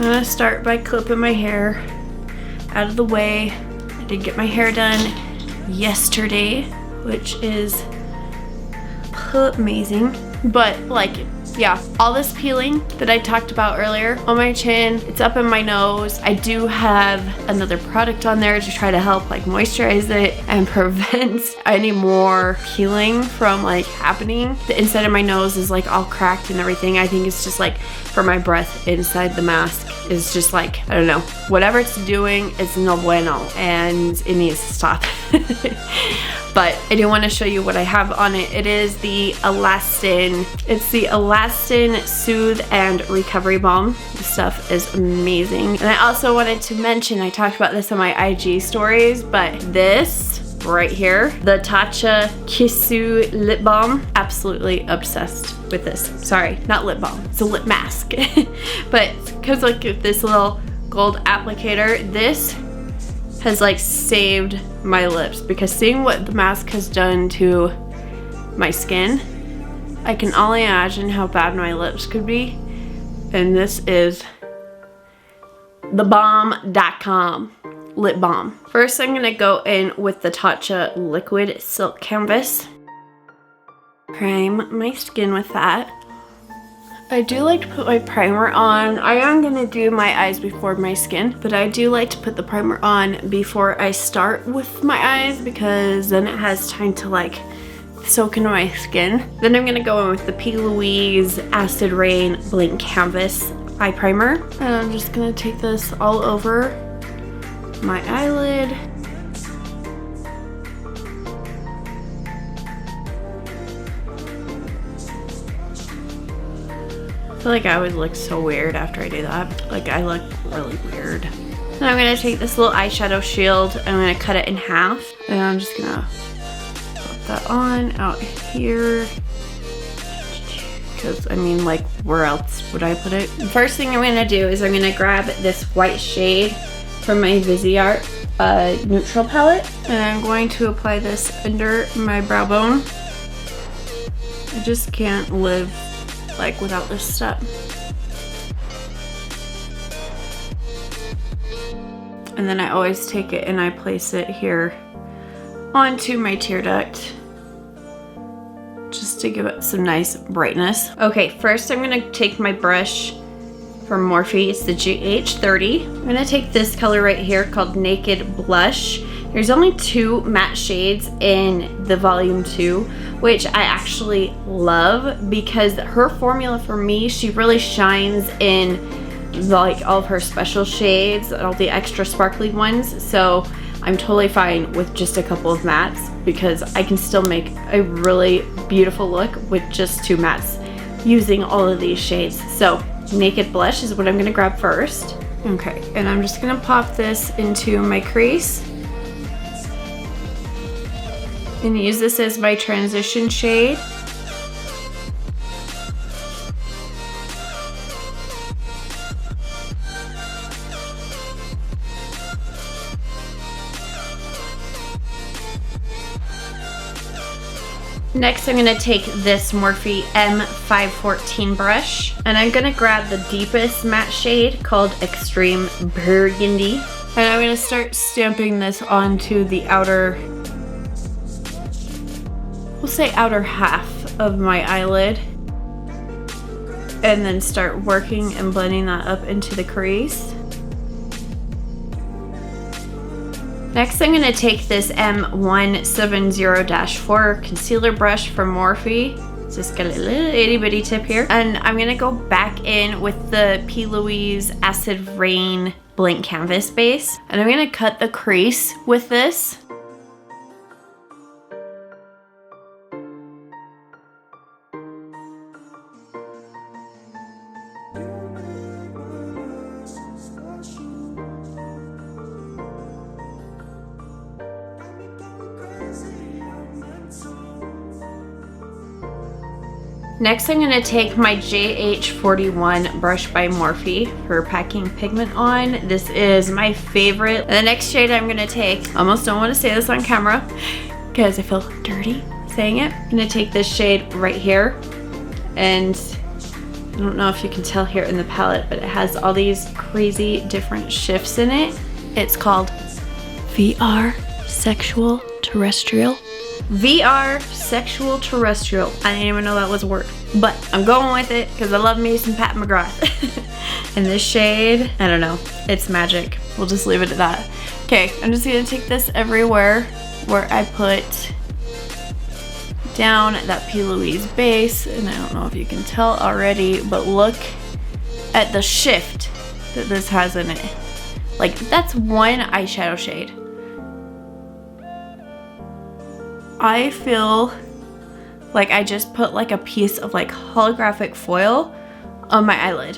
I'm gonna start by clipping my hair out of the way. I did get my hair done yesterday, which is amazing. But like, yeah, all this peeling that I talked about earlier on my chin, it's up in my nose. I do have another product on there to try to help like moisturize it and prevent any more peeling from like happening. The inside of my nose is like all cracked and everything. I think it's just like for my breath inside the mask is just like, I don't know, whatever it's doing, it's no bueno and it needs to stop. But I do want to show you what I have on it. It is the Elastin. It's the Elastin Soothe and Recovery Balm. This stuff is amazing. And I also wanted to mention, I talked about this on my IG stories, but this right here, the Tatcha Kissu Lip Balm, absolutely obsessed with this. Sorry, not lip balm, it's a lip mask. But it comes like with this little gold applicator. This has like saved my lips, because seeing what the mask has done to my skin, I can only imagine how bad my lips could be. And this is thebomb.com lip balm. First, I'm gonna go in with the Tatcha Liquid Silk Canvas. Prime my skin with that. I do like to put my primer on. I am gonna do my eyes before my skin, but I do like to put the primer on before I start with my eyes, because then it has time to like soak into my skin. Then I'm gonna go in with the P. Louise Acid Rain Blank Canvas eye primer. And I'm just gonna take this all over my eyelid. I feel like I always look so weird after I do that. Like, I look really weird. Then I'm gonna take this little eyeshadow shield. I'm gonna cut it in half. And I'm just gonna put that on out here. Because, I mean, like, where else would I put it? The first thing I'm gonna do is I'm gonna grab this white shade from my Viseart neutral palette. And I'm going to apply this under my brow bone. I just can't live like without this step. And then I always take it and I place it here onto my tear duct, just to give it some nice brightness. Okay, first I'm gonna take my brush from Morphe. It's the GH30. I'm gonna take this color right here called Naked Blush. There's only 2 matte shades in the volume 2, which I actually love, because her formula for me, she really shines in like all of her special shades, all the extra sparkly ones. So I'm totally fine with just a couple of mattes, because I can still make a really beautiful look with just 2 mattes using all of these shades. So Naked Blush is what I'm gonna grab first. Okay, and I'm just gonna pop this into my crease and use this as my transition shade. Next, I'm gonna take this Morphe M514 brush, and I'm gonna grab the deepest matte shade called Extreme Burgundy. And I'm gonna start stamping this onto the outer, we'll say outer half of my eyelid, and then start working and blending that up into the crease. Next, I'm gonna take this M170-4 concealer brush from Morphe. It's just got a little itty bitty tip here. And I'm gonna go back in with the P. Louise Acid Rain Blank Canvas base. And I'm gonna cut the crease with this. Next, I'm gonna take my JH41 brush by Morphe for packing pigment on. This is my favorite. And the next shade I'm gonna take, almost don't wanna say this on camera because I feel dirty saying it. I'm gonna take this shade right here and don't know if you can tell here in the palette, but it has all these crazy different shifts in it. It's called VR Sexual Terrestrial. VR Sexual Terrestrial. I didn't even know that was a word, but I'm going with it because I love me some Pat McGrath. And this shade, I don't know, it's magic. We'll just leave it at that. Okay, I'm just gonna take this everywhere where I put down that P. Louise base, and I don't know if you can tell already, but look at the shift that this has in it. Like, that's one eyeshadow shade. I feel like I just put like a piece of like holographic foil on my eyelid.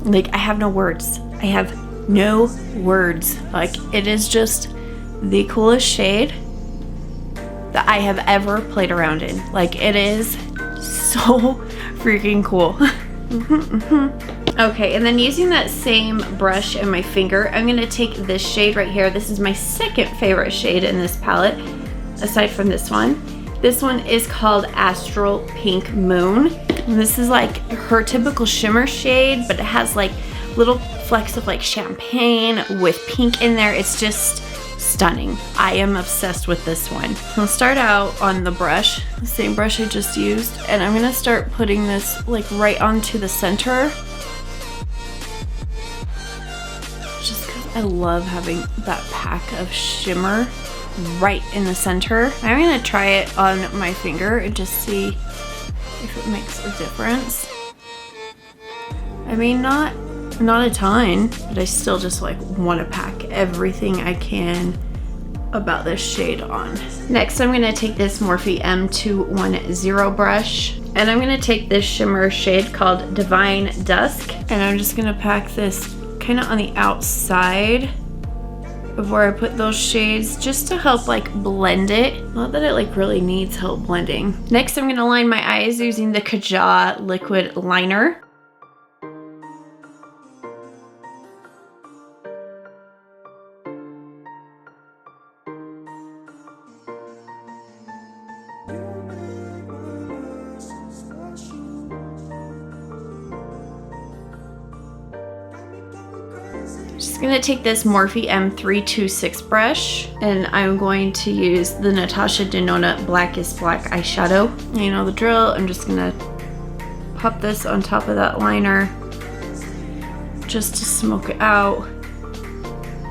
Like, I have no words. I have no words. Like, it is just the coolest shade that I have ever played around in. Like, it is so freaking cool. Okay, and then using that same brush in my finger, I'm gonna take this shade right here. This is my second favorite shade in this palette, aside from this one. This one is called Astral Pink Moon. And this is like her typical shimmer shade, but it has like little flecks of like champagne with pink in there. It's just stunning. I am obsessed with this one. I'll start out on the brush, the same brush I just used, and I'm gonna start putting this like right onto the center. Just because I love having that pack of shimmer right in the center. I'm gonna try it on my finger and just see if it makes a difference. I mean, not a ton, but I still just like want to pack everything I can about this shade on. Next, I'm gonna take this Morphe M210 brush, and I'm gonna take this shimmer shade called Divine Dusk, and I'm just gonna pack this kind of on the outside of where I put those shades, just to help like blend it. Not that it like really needs help blending. Next, I'm gonna line my eyes using the Kaja liquid liner. Just gonna take this Morphe M326 brush, and I'm going to use the Natasha Denona Black is Black eyeshadow. You know the drill. I'm just gonna pop this on top of that liner just to smoke it out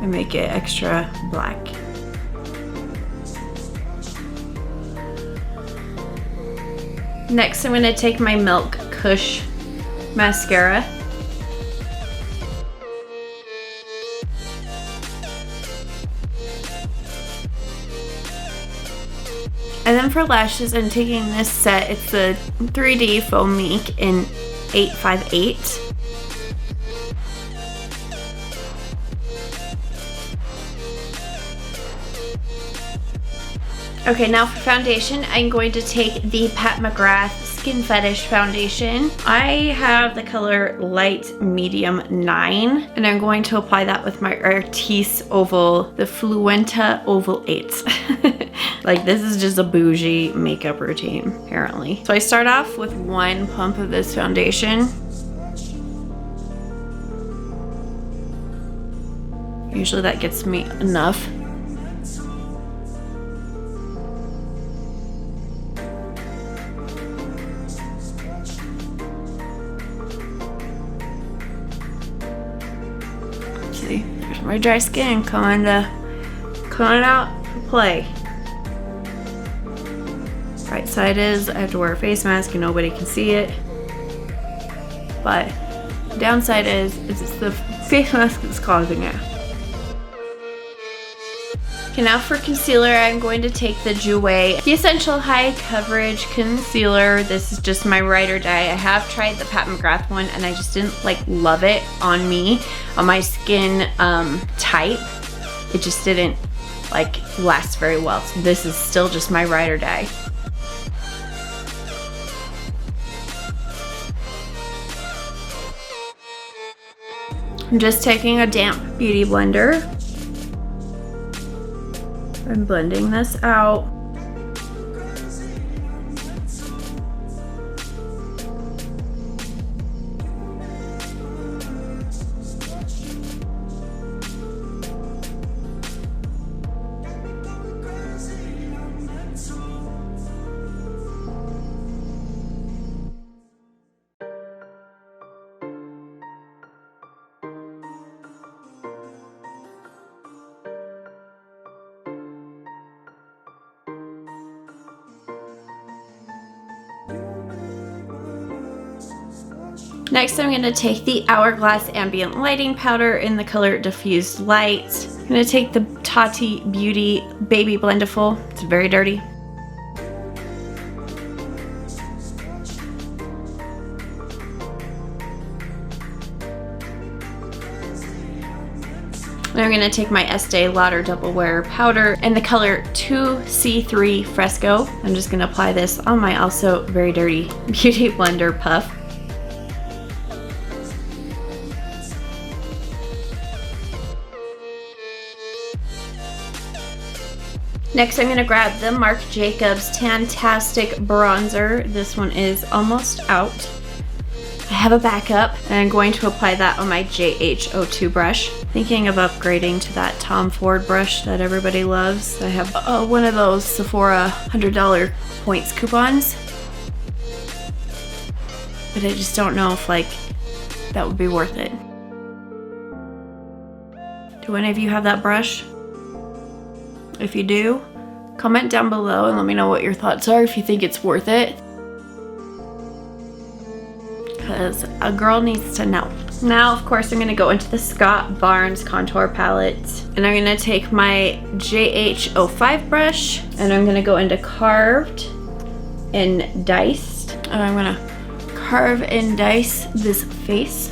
and make it extra black. Next, I'm gonna take my Milk Kush mascara. And then for lashes, I'm taking this set. It's the 3D Foam Meek in 858. Okay, now for foundation, I'm going to take the Pat McGrath Skin Fetish foundation. I have the color Light Medium 9, and I'm going to apply that with my Artis Oval, the Fluenta Oval 8. Like, this is just a bougie makeup routine, apparently. So I start off with one pump of this foundation. Usually that gets me enough. See, there's my dry skin coming out to play. Right side is I have to wear a face mask and nobody can see it, but downside is it's the face mask that's causing it. Okay, now for concealer, I'm going to take the Jouer The Essential High Coverage Concealer. This is just my ride or die. I have tried the Pat McGrath one and I just didn't like love it on me, on my skin type. It just didn't like last very well. So this is still just my ride or die. I'm just taking a damp beauty blender I'm blending this out. Next, I'm going to take the Hourglass Ambient Lighting Powder in the color Diffused Light. I'm going to take the Tati Beauty Baby Blendiful. It's very dirty. And I'm going to take my Estee Lauder Double Wear Powder in the color 2C3 Fresco. I'm just going to apply this on my also very dirty Beauty Blender puff. Next, I'm going to grab the Marc Jacobs Tantastic Bronzer. This one is almost out. I have a backup, and I'm going to apply that on my JH02 brush. Thinking of upgrading to that Tom Ford brush that everybody loves. I have one of those Sephora $100 points coupons. But I just don't know if that would be worth it. Do any of you have that brush? If you do, comment down below and let me know what your thoughts are, if you think it's worth it. Because a girl needs to know. Now, of course, I'm going to go into the Scott Barnes Contour Palette. And I'm going to take my JH05 brush. And I'm going to go into Carved and Diced. And I'm going to carve and dice this face.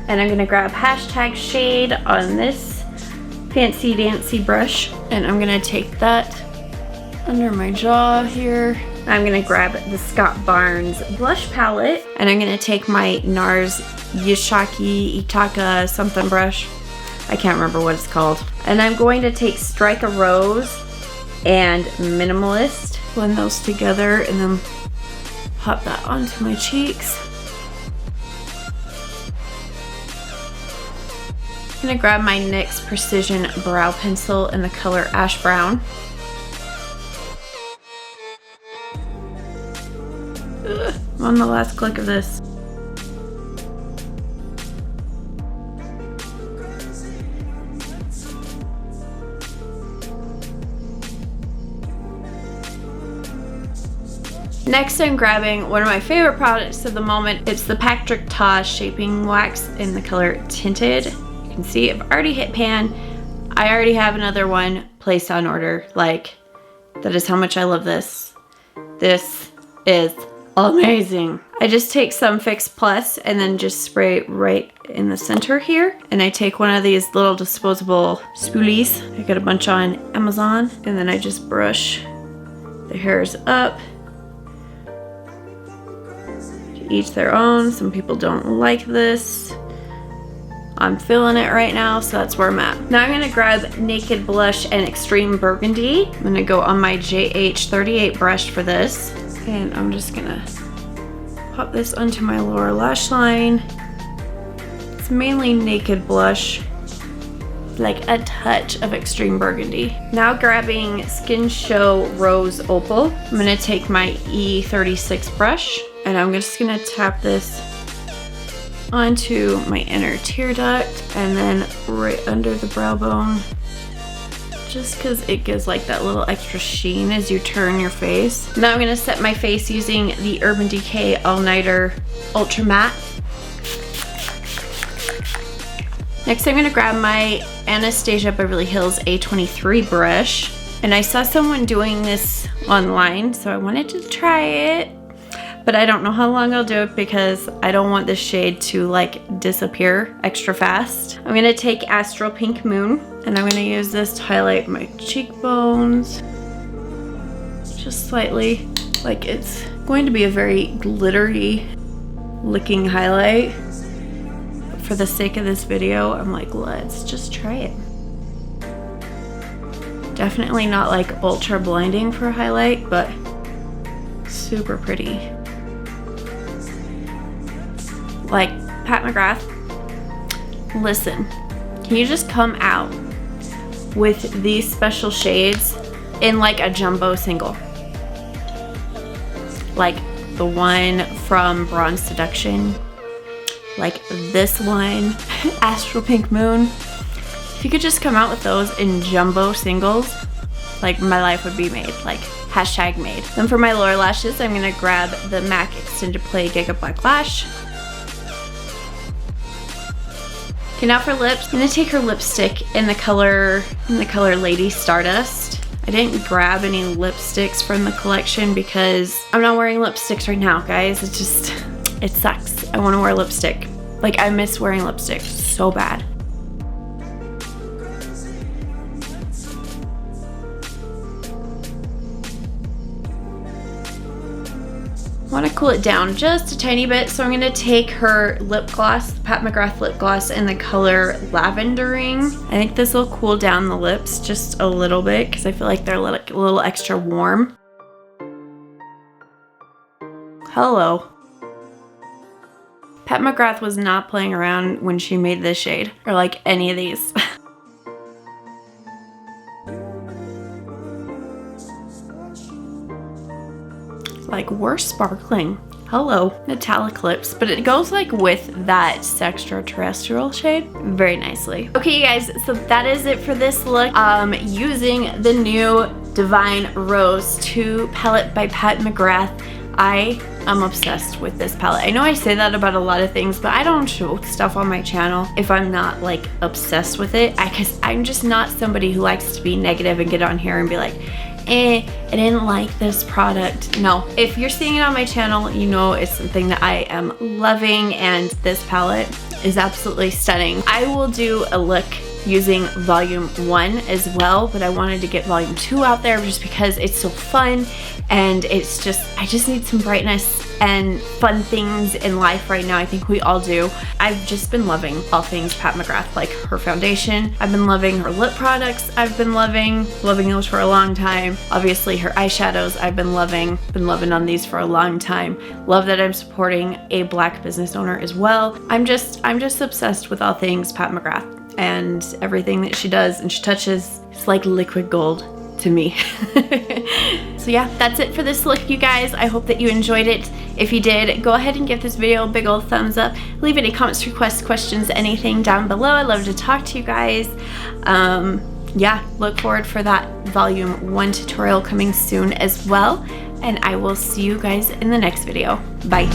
And I'm gonna grab hashtag shade on this fancy dancy brush, and I'm gonna take that under my jaw here. I'm gonna grab the Scott Barnes blush palette, and I'm gonna take my NARS Yashaki Itaka something brush. I can't remember what it's called. And I'm going to take Strike a Rose and Minimalist, blend those together, and then pop that onto my cheeks. I'm gonna grab my NYX Precision Brow Pencil in the color Ash Brown. I'm on the last click of this. Next, I'm grabbing one of my favorite products of the moment. It's the Patrick Ta Shaping Wax in the color Tinted. You can see I've already hit pan. I already have another one placed on order. That is how much I love this. This is amazing. I just take some Fix Plus and then just spray right in the center here. And I take one of these little disposable spoolies. I got a bunch on Amazon. And then I just brush the hairs up. To each their own. Some people don't like this. I'm feeling it right now, so that's where I'm at. Now I'm gonna grab Naked Blush and Extreme Burgundy. I'm gonna go on my JH38 brush for this. And I'm just gonna pop this onto my lower lash line. It's mainly Naked Blush, like a touch of Extreme Burgundy. Now grabbing Skin Show Rose Opal. I'm gonna take my E36 brush, and I'm just gonna tap this onto my inner tear duct and then right under the brow bone, just because it gives that little extra sheen as you turn your face. Now I'm going to set my face using the Urban Decay All Nighter Ultra Matte. Next, I'm going to grab my Anastasia Beverly Hills A23 brush, and I saw someone doing this online, so I wanted to try it. But I don't know how long I'll do it because I don't want this shade to disappear extra fast. I'm gonna take Astral Pink Moon, and I'm gonna use this to highlight my cheekbones. Just slightly. It's going to be a very glittery looking highlight. But for the sake of this video, I'm like, let's just try it. Definitely not like ultra blinding for a highlight, but super pretty. Like, Pat McGrath, listen, can you just come out with these special shades in like a jumbo single? Like the one from Bronze Seduction, like this one, Astral Pink Moon. If you could just come out with those in jumbo singles, like my life would be made, like hashtag made. Then for my lower lashes, I'm gonna grab the MAC Extended Play Giga Black Lash. Okay, now for lips, I'm gonna take her lipstick in the color Lady Stardust. I didn't grab any lipsticks from the collection because I'm not wearing lipsticks right now, guys. It sucks. I wanna wear lipstick. Like, I miss wearing lipstick so bad. I want to cool it down just a tiny bit, so I'm going to take her lip gloss, Pat McGrath lip gloss in the color Lavendering. I think this will cool down the lips just a little bit because I feel like they're a little extra warm. Hello. Pat McGrath was not playing around when she made this shade, or like any of these. Like, we're sparkling. Hello. Metallic lips, but it goes like with that Extraterrestrial shade very nicely. Okay, you guys, so that is it for this look. Using the new Divine Rose 2 palette by Pat McGrath. I am obsessed with this palette. I know I say that about a lot of things, but I don't show stuff on my channel if I'm not like obsessed with it. Because I'm just not somebody who likes to be negative and get on here and be like, I didn't like this product. No, if you're seeing it on my channel, you know it's something that I am loving, and this palette is absolutely stunning. I will do a look using volume 1 as well, but I wanted to get volume 2 out there just because it's so fun, and it's just, I just need some brightness and fun things in life right now. I think we all do. I've just been loving all things Pat McGrath, like her foundation. I've been loving her lip products. I've been loving those for a long time. Obviously her eyeshadows I've been loving on these for a long time. Love that I'm supporting a Black business owner as well. I'm just obsessed with all things Pat McGrath, and everything that she does and she touches is like liquid gold to me. So yeah, that's it for this look, you guys. I hope that you enjoyed it. If you did, go ahead and give this video a big old thumbs up. Leave any comments, requests, questions, anything down below. I love to talk to you guys. Yeah, look forward for that volume 1 tutorial coming soon as well. And I will see you guys in the next video. Bye.